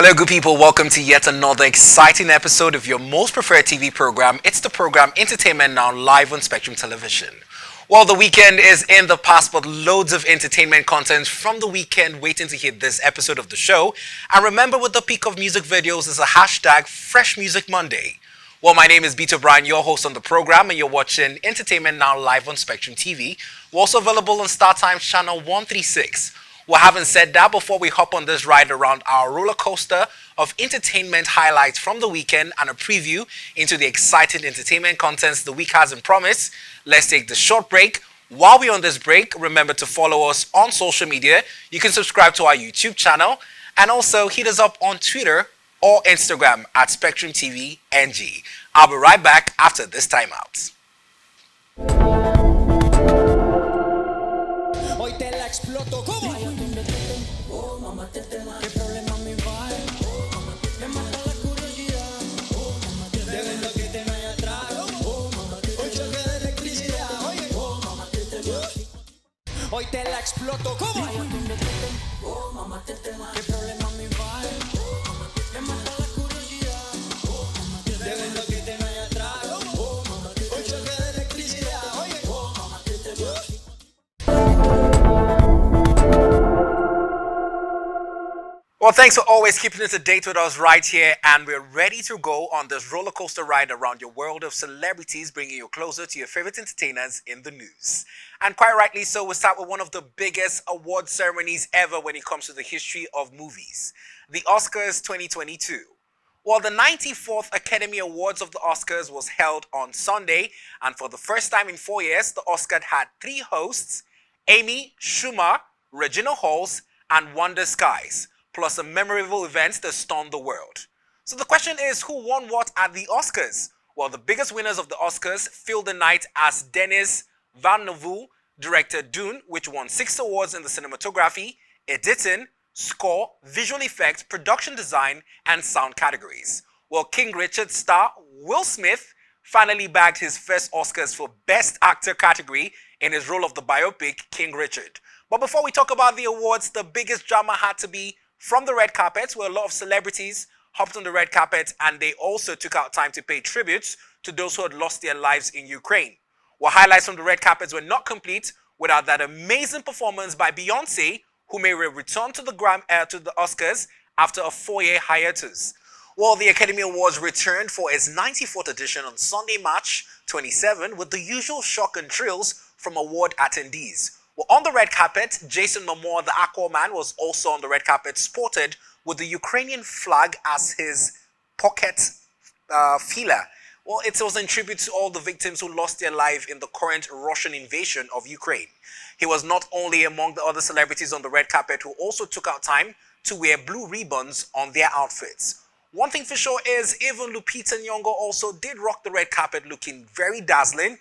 Hello, good people. Welcome to yet another exciting episode of your most preferred TV program. It's the program Entertainment Now, live on Spectrum Television. Well, the weekend is in the past, but loads of entertainment content from the weekend waiting to hit this episode of the show. And remember, with the peak of music videos is a hashtag Fresh Music Monday. Well, my name is Beto Bryan, your host on the program, and you're watching Entertainment Now live on Spectrum TV. We're also available on StarTimes channel 136. Well, having said that, before we hop on this ride around our roller coaster of entertainment highlights from the weekend and a preview into the exciting entertainment contents the week has in promise, let's take the short break. While we're on this break, remember to follow us on social media. You can subscribe to our YouTube channel and also hit us up on Twitter or Instagram at Spectrum TV NG. I'll be right back after this timeout. Hoy te la exploto, ¿cómo? Oh, mamá, ¿qué problema me va? Oh, mamá, me mata la curiosidad. Oh, mamá, de verdad que te me atraco. Oh, mamá, hoy choque de electricidad. Oye, oh, mamá, hoy te la exploto, ¿cómo? Oh, mamá, ¿qué problema me va? Oh, mamá, me mata la curiosidad. Oh, mamá, de verdad que te me atraco. Oh, mamá, hoy choque de electricidad. Oye, oh, mamá, Well, thanks for always keeping us up to date with us right here, and we're ready to go on this roller coaster ride around your world of celebrities, bringing you closer to your favorite entertainers in the news. And quite rightly so, we'll start with one of the biggest award ceremonies ever when it comes to the history of movies, the Oscars 2022. Well, the 94th Academy Awards of the Oscars was held on Sunday, and for the first time in 4 years, the Oscars had three hosts: Amy Schumer, Regina Halls, and Wanda Skies, plus a memorable event that stunned the world. So the question is, who won what at the Oscars? Well, the biggest winners of the Oscars filled the night as Denis Villeneuve directed Dune, which won 6 awards in the cinematography, editing, score, visual effects, production design, and sound categories. Well, King Richard star Will Smith finally bagged his first Oscars for Best Actor category in his role of the biopic King Richard. But before we talk about the awards, the biggest drama had to be from the red carpet, where a lot of celebrities hopped on the red carpet and they also took out time to pay tributes to those who had lost their lives in Ukraine. Well, highlights from the red carpets were not complete without that amazing performance by Beyonce, who may return to the Oscars after a 4-year hiatus. Well, the Academy Awards returned for its 94th edition on Sunday, March 27, with the usual shock and thrills from award attendees. Well, on the red carpet, Jason Momoa, the Aquaman, was also on the red carpet, sported with the Ukrainian flag as his pocket feeler. Well, it was in tribute to all the victims who lost their life in the current Russian invasion of Ukraine. He was not only among the other celebrities on the red carpet who also took out time to wear blue ribbons on their outfits. One thing for sure is even Lupita Nyong'o also did rock the red carpet looking very dazzling.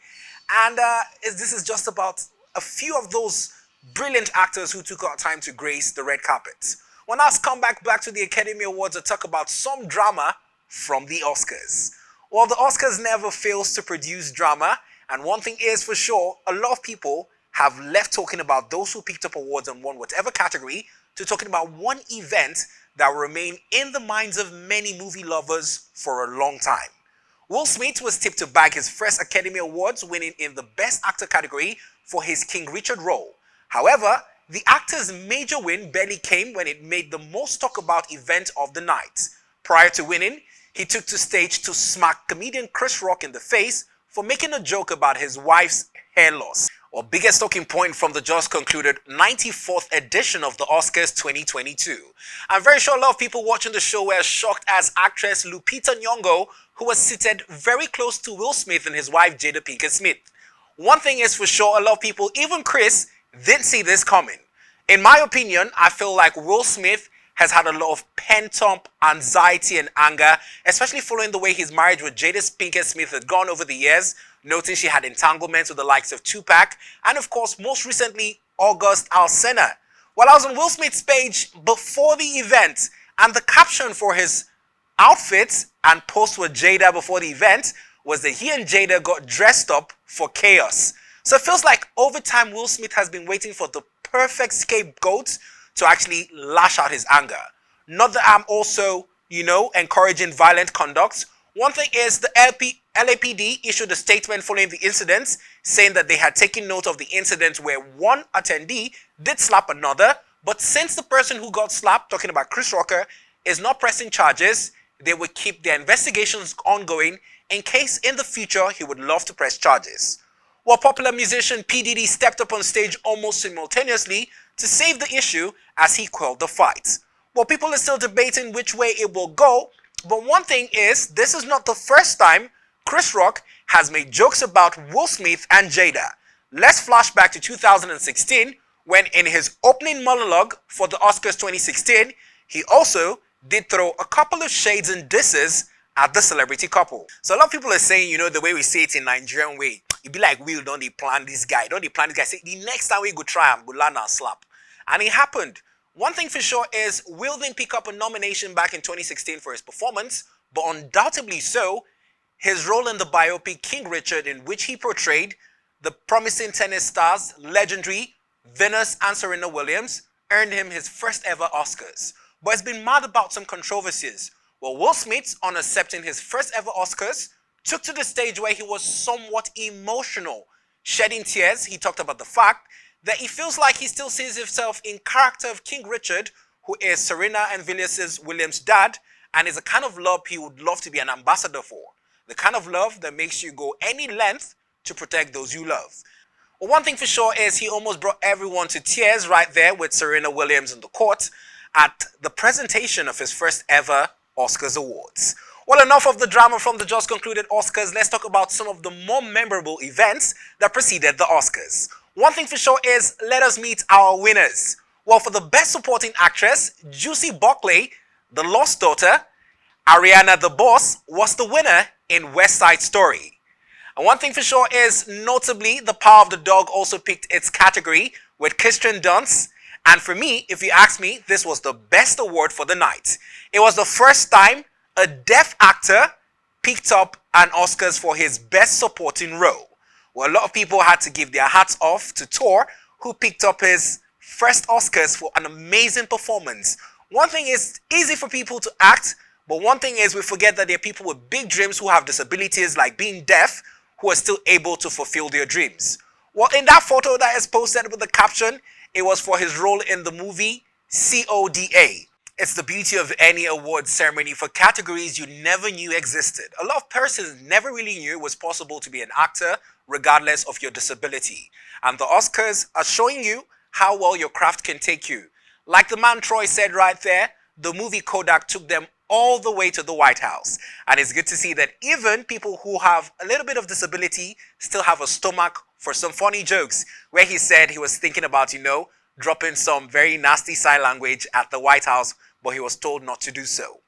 And this is just about a few of those brilliant actors who took out time to grace the red carpet. Well, now let's come back to the Academy Awards and talk about some drama from the Oscars. Well, the Oscars never fails to produce drama, and one thing is for sure, a lot of people have left talking about those who picked up awards and won whatever category to talking about one event that will remain in the minds of many movie lovers for a long time. Will Smith was tipped to bag his first Academy Awards, winning in the Best Actor category for his King Richard role. However, the actor's major win barely came when it made the most talked about event of the night. Prior to winning, he took to stage to smack comedian Chris Rock in the face for making a joke about his wife's hair loss. Well, biggest talking point from the just concluded 94th edition of the Oscars 2022. I'm very sure a lot of people watching the show were shocked as actress Lupita Nyong'o, who was seated very close to Will Smith and his wife Jada Pinkett Smith. One thing is for sure, a lot of people, even Chris, didn't see this coming. In my opinion, I feel like Will Smith has had a lot of pent-up anxiety and anger, especially following the way his marriage with Jada Pinkett Smith had gone over the years, noting she had entanglements with the likes of Tupac, and of course, most recently, August Alsina. Well, I was on Will Smith's page before the event, and the caption for his outfit and post with Jada before the event was that he and Jada got dressed up for chaos. So it feels like over time, Will Smith has been waiting for the perfect scapegoat to actually lash out his anger. Not that I'm also, encouraging violent conduct. One thing is the LAPD issued a statement following the incidents saying that they had taken note of the incident where one attendee did slap another, but since the person who got slapped, talking about Chris Rocker, is not pressing charges, they would keep their investigations ongoing in case in the future he would love to press charges. While popular musician P. Diddy stepped up on stage almost simultaneously to save the issue as he quelled the fight. Well, people are still debating which way it will go, but one thing is, this is not the first time Chris Rock has made jokes about Will Smith and Jada. Let's flash back to 2016 when in his opening monologue for the Oscars 2016, he also did throw a couple of shades and disses at the celebrity couple. So a lot of people are saying, the way we say it in Nigerian way, it be like, Will, don't they plan this guy? Don't they plan this guy? Say, the next time we go try him, go land and slap. And it happened. One thing for sure is, Will didn't pick up a nomination back in 2016 for his performance, but undoubtedly so, his role in the biopic King Richard, in which he portrayed the promising tennis stars, legendary Venus and Serena Williams, earned him his first ever Oscars. But it's been mad about some controversies. Well, Will Smith, on accepting his first ever Oscars, took to the stage where he was somewhat emotional. Shedding tears, he talked about the fact that he feels like he still sees himself in character of King Richard, who is Serena and Williams' dad, and is a kind of love he would love to be an ambassador for. The kind of love that makes you go any length to protect those you love. Well, one thing for sure is he almost brought everyone to tears right there with Serena Williams in the court at the presentation of his first ever Oscars Awards. Well, enough of the drama from the just concluded Oscars. Let's talk about some of the more memorable events that preceded the Oscars. One thing for sure is, let us meet our winners. Well, for the Best Supporting Actress, Juicy Buckley, the Lost Daughter, Ariana DeBose, was the winner in West Side Story. And one thing for sure is, notably, The Power of the Dog also picked its category with Kirsten Dunst. And for me, if you ask me, this was the best award for the night. It was the first time a deaf actor picked up an Oscars for his Best Supporting Role. Well, a lot of people had to give their hats off to Thor, who picked up his first Oscars for an amazing performance. One thing is, easy for people to act, but one thing is, we forget that there are people with big dreams who have disabilities like being deaf, who are still able to fulfill their dreams. Well, in that photo that is posted with the caption, it was for his role in the movie CODA. It's the beauty of any awards ceremony for categories you never knew existed. A lot of persons never really knew it was possible to be an actor regardless of your disability. And the Oscars are showing you how well your craft can take you. Like the man Troy said right there, the movie Kodak took them all the way to the White House. And it's good to see that even people who have a little bit of disability still have a stomach for some funny jokes, where he said he was thinking about, dropping some very nasty sign language at the White House, but he was told not to do so.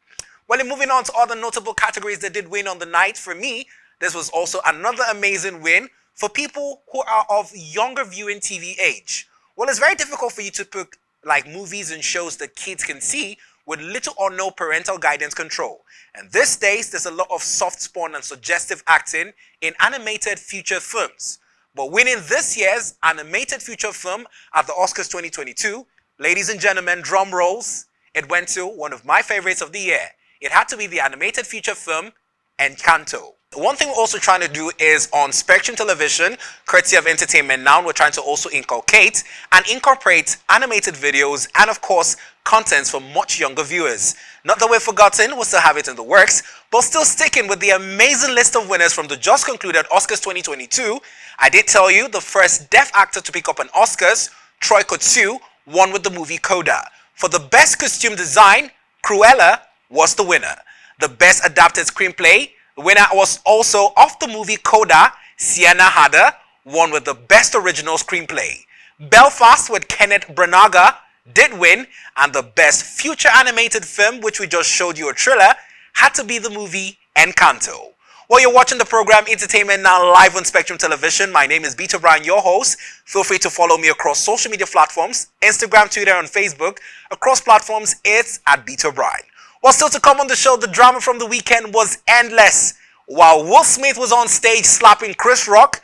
Well, in moving on to other notable categories that did win on the night, for me, this was also another amazing win for people who are of younger viewing TV age. Well, it's very difficult for you to pick like movies and shows that kids can see with little or no parental guidance control. And these days, there's a lot of soft spawn and suggestive acting in animated feature films. But winning this year's animated feature film at the Oscars 2022, ladies and gentlemen, drum rolls, it went to one of my favorites of the year. It had to be the animated feature film, Encanto. One thing we're also trying to do is on Spectrum Television, courtesy of Entertainment Now, we're trying to also inculcate and incorporate animated videos and, of course, contents for much younger viewers. Not that we've forgotten, we'll still have it in the works, but still sticking with the amazing list of winners from the just concluded Oscars 2022. I did tell you the first deaf actor to pick up an Oscars, Troy Kotsur, won with the movie Coda. For the best costume design, Cruella was the winner. The best adapted screenplay, the winner was also of the movie Coda, Sienna Harder, won with the best original screenplay. Belfast with Kenneth Branagh did win, and the best feature animated film, which we just showed you a trailer, had to be the movie Encanto. While you're watching the program Entertainment Now live on Spectrum Television, my name is Beto Bryan, your host. Feel free to follow me across social media platforms, Instagram, Twitter, and Facebook. Across platforms, it's at Beto Bryan. Well, still to come on the show, the drama from the weekend was endless. While Will Smith was on stage slapping Chris Rock,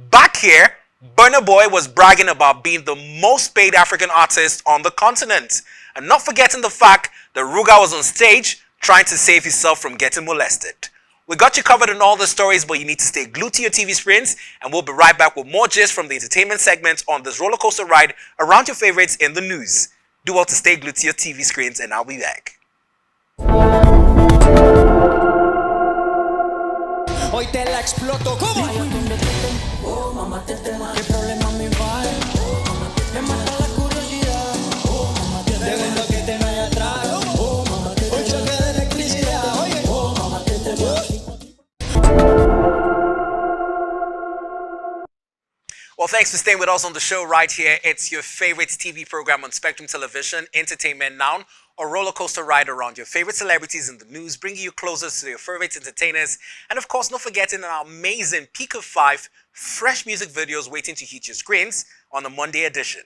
back here, Burna Boy was bragging about being the most paid African artist on the continent. and not forgetting the fact that Ruga was on stage trying to save himself from getting molested. We got you covered in all the stories, but you need to stay glued to your TV screens, and we'll be right back with more gist from the entertainment segment on this roller coaster ride around your favorites in the news. Do well to stay glued to your TV screens, and I'll be back. Hoy te la exploto, ¿cómo? Oh, mamá, ¿qué problema me va? Me mata la curiosidad. Oh, mamá, de verdad que te me atrás. Oh, mamá, un choque de electricidad. Oye, oh, mamá, Well, thanks for staying with us on the show right here. It's your favorite TV program on Spectrum Television, Entertainment Now, a roller coaster ride around your favorite celebrities in the news, bringing you closer to your favorite entertainers, and of course, not forgetting our amazing Peak of 5 fresh music videos waiting to hit your screens on the Monday edition.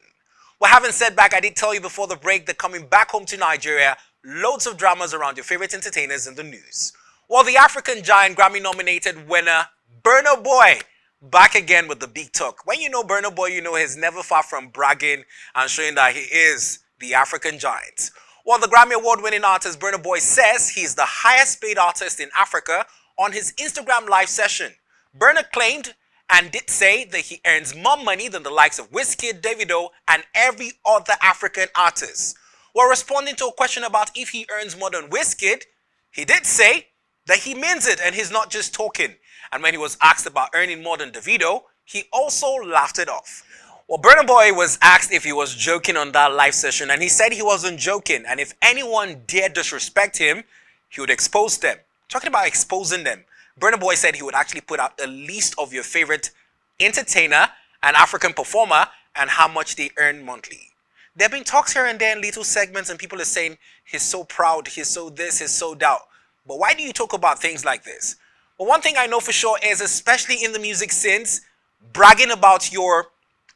Well, having said back, I did tell you before the break that coming back home to Nigeria, loads of dramas around your favorite entertainers in the news. Well, the African Giant Grammy-nominated winner, Burna Boy, back again with the big talk. When you know Burna Boy, you know he's never far from bragging and showing that he is the African giant. Well, the Grammy Award-winning artist Burna Boy says he's the highest paid artist in Africa on his Instagram live session. Burna claimed and did say that he earns more money than the likes of Wizkid, Davido, and every other African artist. While responding to a question about if he earns more than Wizkid, he did say that he means it and he's not just talking. And when he was asked about earning more than Davido, he also laughed it off. Well, Burna Boy was asked if he was joking on that live session, and he said he wasn't joking, and if anyone dared disrespect him, he would expose them. Talking about exposing them, Burna Boy said he would actually put out a list of your favorite entertainer and African performer and how much they earn monthly. There have been talks here and there in little segments, and people are saying he's so proud, he's so this, he's so that. But why do you talk about things like this? Well, one thing I know for sure is, especially in the music scenes, bragging about your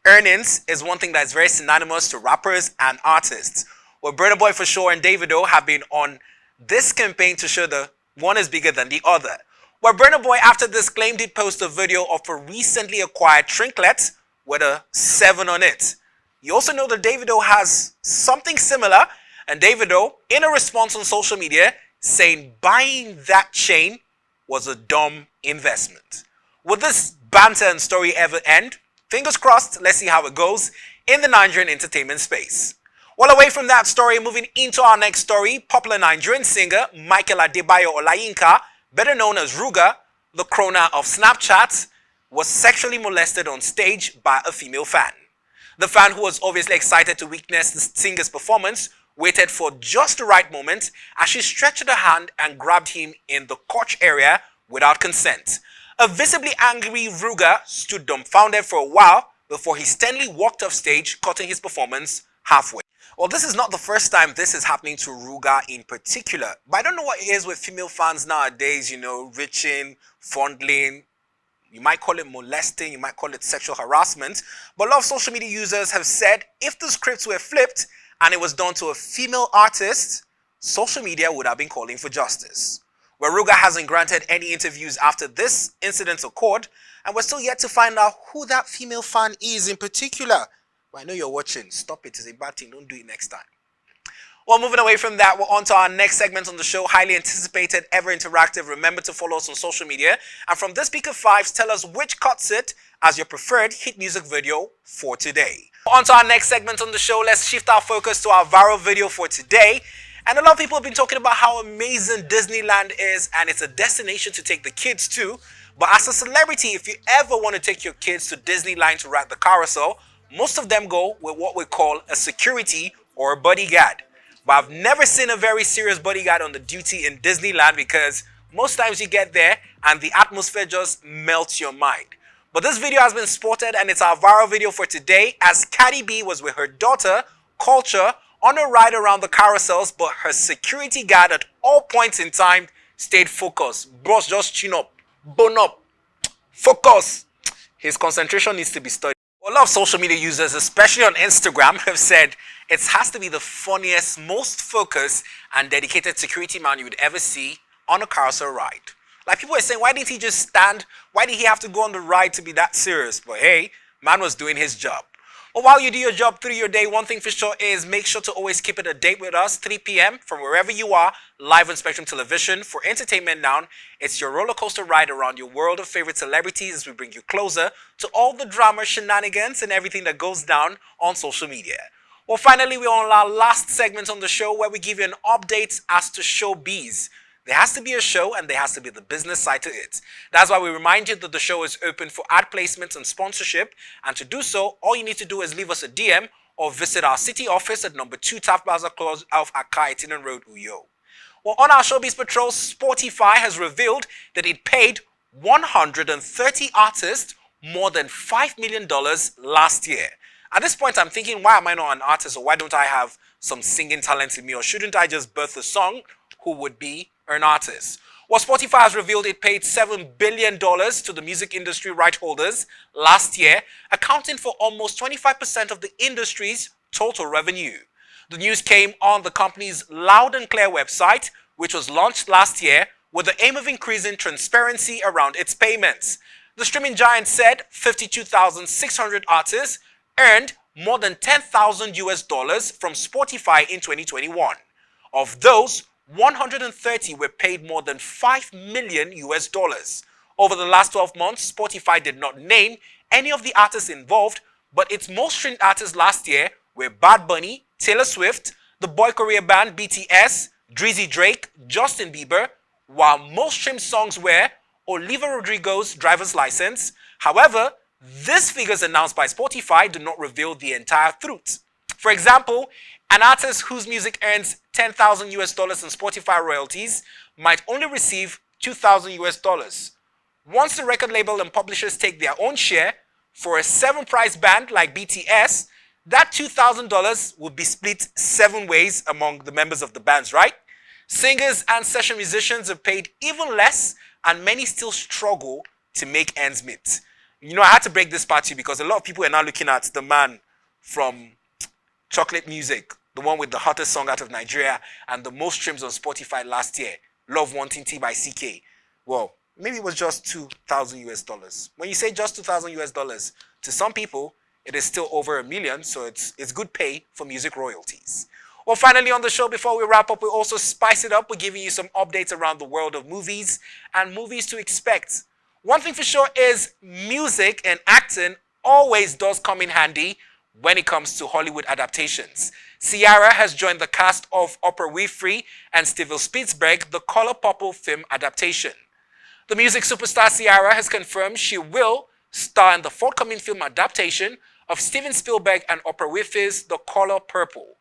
earnings is one thing that's very synonymous to rappers and artists. Well, Burna Boy for sure and Davido have been on this campaign to show that one is bigger than the other. Well, Burna Boy after this claim did post a video of a recently acquired trinket with a 7 on it. You also know that Davido has something similar, and Davido, in a response on social media, saying buying that chain was a dumb investment. Will this banter and story ever end? Fingers crossed, let's see how it goes in the Nigerian entertainment space. Well, away from that story, moving into our next story, popular Nigerian singer Michael Adebayo Olayinka, better known as Ruga, the crooner of Snapchat, was sexually molested on stage by a female fan. The fan, who was obviously excited to witness the singer's performance, waited for just the right moment as she stretched her hand and grabbed him in the crotch area without consent. A visibly angry Ruga stood dumbfounded for a while before he sternly walked off stage, cutting his performance halfway. Well, this is not the first time this is happening to Ruga in particular, but I don't know what it is with female fans nowadays, you know, reaching, fondling. You might call it molesting, you might call it sexual harassment, but a lot of social media users have said if the scripts were flipped and it was done to a female artist, social media would have been calling for justice. Well, Ruga hasn't granted any interviews after this incident occurred, and we're still yet to find out who that female fan is in particular. But I know you're watching. Stop it. It's a bad thing. Don't do it next time. Well, moving away from that, we're on to our next segment on the show, highly anticipated, ever interactive. Remember to follow us on social media. And from this Peak of 5, tell us which cuts it as your preferred hit music video for today. On to our next segment on the show, let's shift our focus to our viral video for today. And a lot of people have been talking about how amazing Disneyland is, and it's a destination to take the kids to. But as a celebrity, if you ever want to take your kids to Disneyland to ride the carousel, most of them go with what we call a security or a bodyguard. But I've never seen a very serious bodyguard on the duty in Disneyland, because most times you get there and the atmosphere just melts your mind. But this video has been spotted, and it's our viral video for today, as Cardi B was with her daughter, Culture, on a ride around the carousels, but her security guard at all points in time stayed focused. Bros, just chin up, bone up, focus. His concentration needs to be studied. A lot of social media users, especially on Instagram, have said it has to be the funniest, most focused and dedicated security man you would ever see on a carousel ride. Like, people are saying, why didn't he just stand? Why did he have to go on the ride to be that serious? But hey, man was doing his job. Well, while you do your job through your day, one thing for sure is make sure to always keep it a date with us, 3 p.m. from wherever you are, live on Spectrum Television. For Entertainment Now, it's your roller coaster ride around your world of favorite celebrities as we bring you closer to all the drama, shenanigans, and everything that goes down on social media. Well, finally, we're on our last segment on the show where we give you an update as to showbiz. There has to be a show and there has to be the business side to it. That's why we remind you that the show is open for ad placements and sponsorship. And to do so, all you need to do is leave us a DM or visit our city office at number 2 Taft Plaza Close off Accra Itinan Road, Uyo. Well, on our Showbiz Patrol, Spotify has revealed that it paid 130 artists more than $5 million last year. At this point, I'm thinking, why am I not an artist, or why don't I have some singing talent in me, or shouldn't I just birth a song? Who would be an artist? Well, Spotify has revealed it paid $7 billion to the music industry right holders last year, accounting for almost 25% of the industry's total revenue. The news came on the company's Loud and Clear website, which was launched last year with the aim of increasing transparency around its payments. The streaming giant said 52,600 artists earned more than $10,000 from Spotify in 2021. Of those, 130 were paid more than $5 million. Over the last 12 months, Spotify did not name any of the artists involved, but its most streamed artists last year were Bad Bunny, Taylor Swift, the boy Korea band BTS, Drizzy Drake, Justin Bieber, while most streamed songs were Olivia Rodrigo's Driver's License. However, these figures announced by Spotify do not reveal the entire truth. For example, an artist whose music earns $10,000 in Spotify royalties might only receive $2,000. Once the record label and publishers take their own share, for a 7-price band like BTS, that $2,000 would be split 7 ways among the members of the bands, right? Singers and session musicians are paid even less, and many still struggle to make ends meet. You know, I had to break this part to you because a lot of people are now looking at the man from Chocolate Music, the one with the hottest song out of Nigeria and the most streams on Spotify last year, Love Wanting Tea by CK. Well, maybe it was just $2,000. When you say just $2,000, to some people, it is still over $1 million, so it's good pay for music royalties. Well, finally on the show, before we wrap up, we also spice it up. We're giving you some updates around the world of movies and movies to expect. One thing for sure is music and acting always does come in handy when it comes to Hollywood adaptations. Ciara has joined the cast of Oprah Winfrey and Steven Spielberg's The Color Purple film adaptation. The music superstar Ciara has confirmed she will star in the forthcoming film adaptation of Steven Spielberg and Oprah Winfrey's The Color Purple.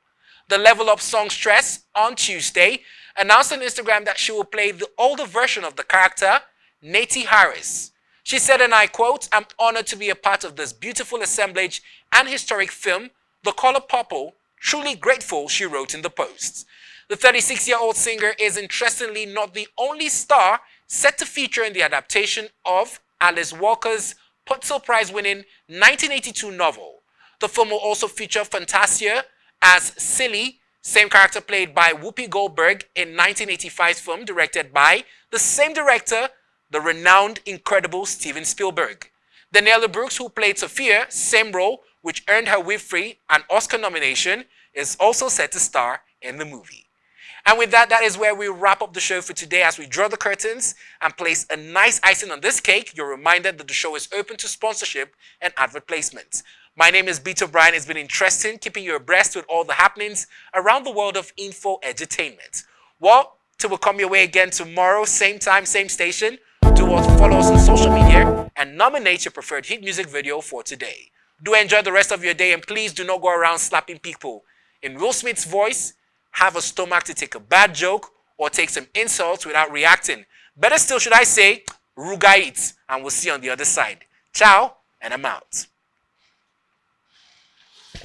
The Level Up song Stress on Tuesday announced on Instagram that she will play the older version of the character, Naomie Harris. She said, and I quote, "I'm honored to be a part of this beautiful assemblage and historic film, The Color Purple. Truly grateful," she wrote in the post. The 36-year-old singer is interestingly not the only star set to feature in the adaptation of Alice Walker's Pulitzer Prize-winning 1982 novel. The film will also feature Fantasia as Silly, same character played by Whoopi Goldberg in 1985's film directed by the same director, the renowned, incredible Steven Spielberg. Daniela Brooks, who played Sophia, same role, which earned her Winfrey an Oscar nomination, is also set to star in the movie. And with that, that is where we wrap up the show for today. As we draw the curtains and place a nice icing on this cake, you're reminded that the show is open to sponsorship and advert placements. My name is Beto Bryan. It's been interesting keeping you abreast with all the happenings around the world of info edutainment. Well, till we come your way again tomorrow, same time, same station. Do also follow us on social media and nominate your preferred hit music video for today. Do enjoy the rest of your day, and please do not go around slapping people. In Will Smith's voice, have a stomach to take a bad joke or take some insults without reacting. Better still, should I say, ruga it, and we'll see you on the other side. Ciao, and I'm out. It's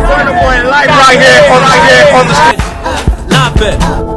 Burna Boy live right here on the street. Not bad.